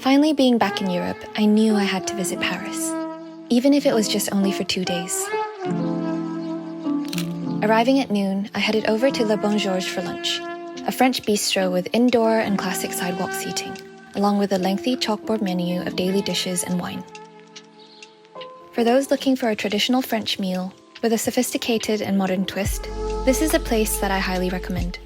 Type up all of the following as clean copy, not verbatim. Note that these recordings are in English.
Finally being back in Europe, I knew I had to visit Paris, even if it was just only for 2 days. Arriving at noon, I headed over to Le Bon Georges for lunch, a French bistro with indoor and classic sidewalk seating, along with a lengthy chalkboard menu of daily dishes and wine. For those looking for a traditional French meal with a sophisticated and modern twist, this is a place that I highly recommend.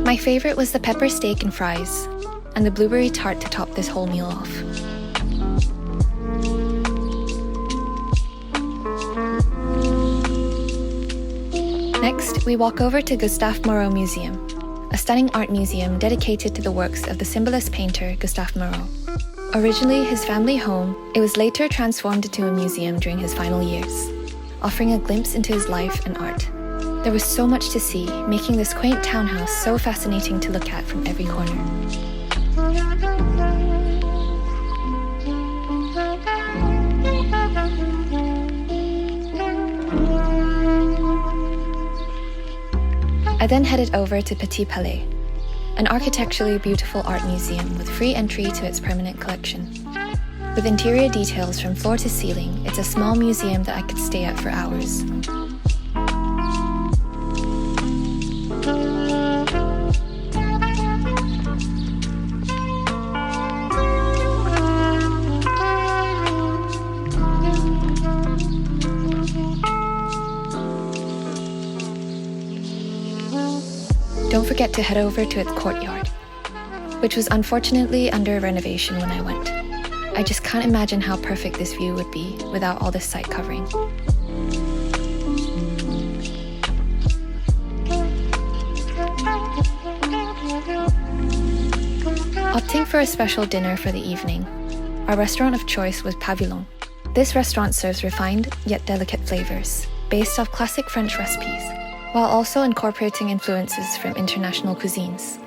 My favorite was the pepper steak and fries, and the blueberry tart to top this whole meal off. Next, we walk over to Gustave Moreau Museum, a stunning art museum dedicated to the works of the symbolist painter Gustave Moreau. Originally his family home, it was later transformed into a museum during his final years, offering a glimpse into his life and art. There was so much to see, making this quaint townhouse so fascinating to look at from every corner. I then headed over to Petit Palais, an architecturally beautiful art museum with free entry to its permanent collection. With interior details from floor to ceiling, it's a small museum that I could stay at for hours. Don't forget to head over to its courtyard, which was unfortunately under renovation when I went. I just can't imagine how perfect this view would be without all this site covering. Opting for a special dinner for the evening, our restaurant of choice was PavYllon. This restaurant serves refined yet delicate flavors, based off classic French recipes, while also incorporating influences from international cuisines.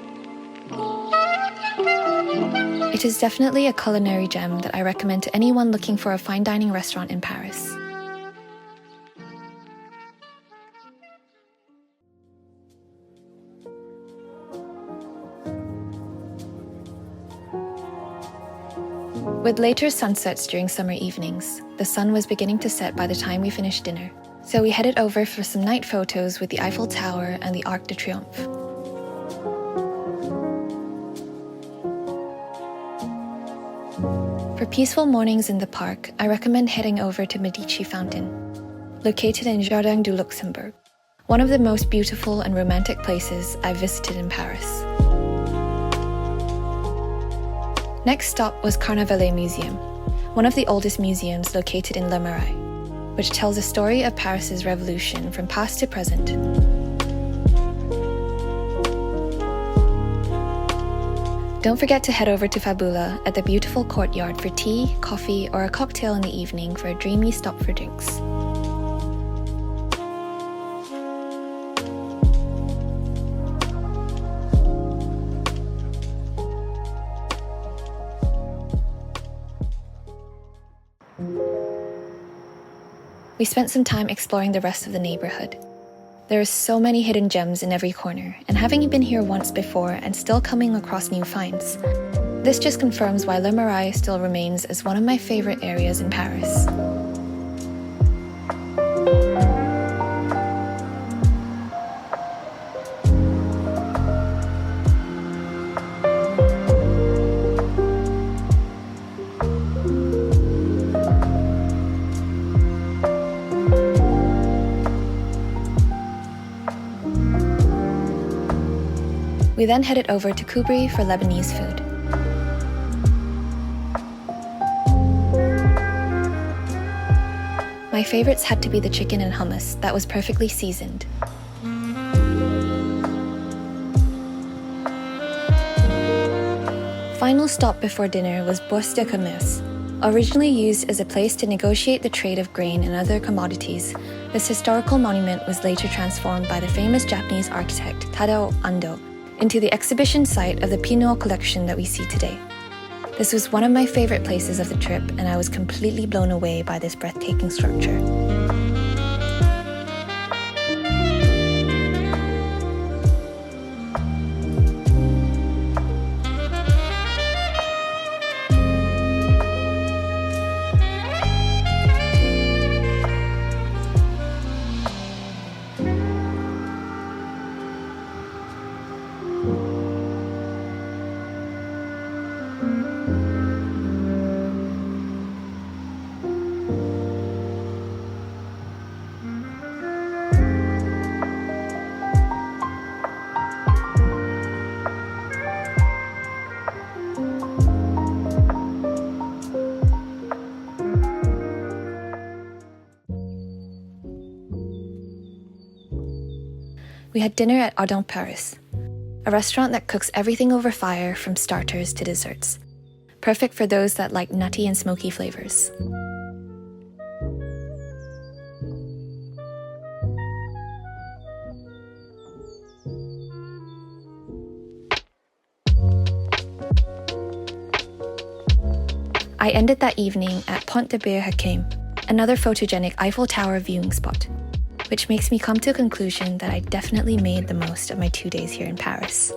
It is definitely a culinary gem that I recommend to anyone looking for a fine dining restaurant in Paris. With later sunsets during summer evenings, the sun was beginning to set by the time we finished dinner. So we headed over for some night photos with the Eiffel Tower and the Arc de Triomphe. For peaceful mornings in the park, I recommend heading over to Medici Fountain, located in Jardin du Luxembourg, one of the most beautiful and romantic places I've visited in Paris. Next stop was Carnavalet Museum, one of the oldest museums located in Le Marais, which tells a story of Paris's revolution from past to present. Don't forget to head over to Fabula at the beautiful courtyard for tea, coffee, or a cocktail in the evening for a dreamy stop for drinks. We spent some time exploring the rest of the neighborhood. There are so many hidden gems in every corner, and having been here once before and still coming across new finds, this just confirms why Le Marais still remains as one of my favorite areas in Paris. We then headed over to Kubri for Lebanese food. My favorites had to be the chicken and hummus that was perfectly seasoned. Final stop before dinner was Bourse de Commerce. Originally used as a place to negotiate the trade of grain and other commodities, this historical monument was later transformed by the famous Japanese architect Tadao Ando into the exhibition site of the Pinault collection that we see today. This was one of my favorite places of the trip, and I was completely blown away by this breathtaking structure. we had dinner at Ardent Paris, a restaurant that cooks everything over fire from starters to desserts, perfect for those that like nutty and smoky flavors. I ended that evening at Pont de Bir-Hakeim, another photogenic Eiffel Tower viewing spot, which makes me come to a conclusion that I definitely made the most of my 2 days here in Paris.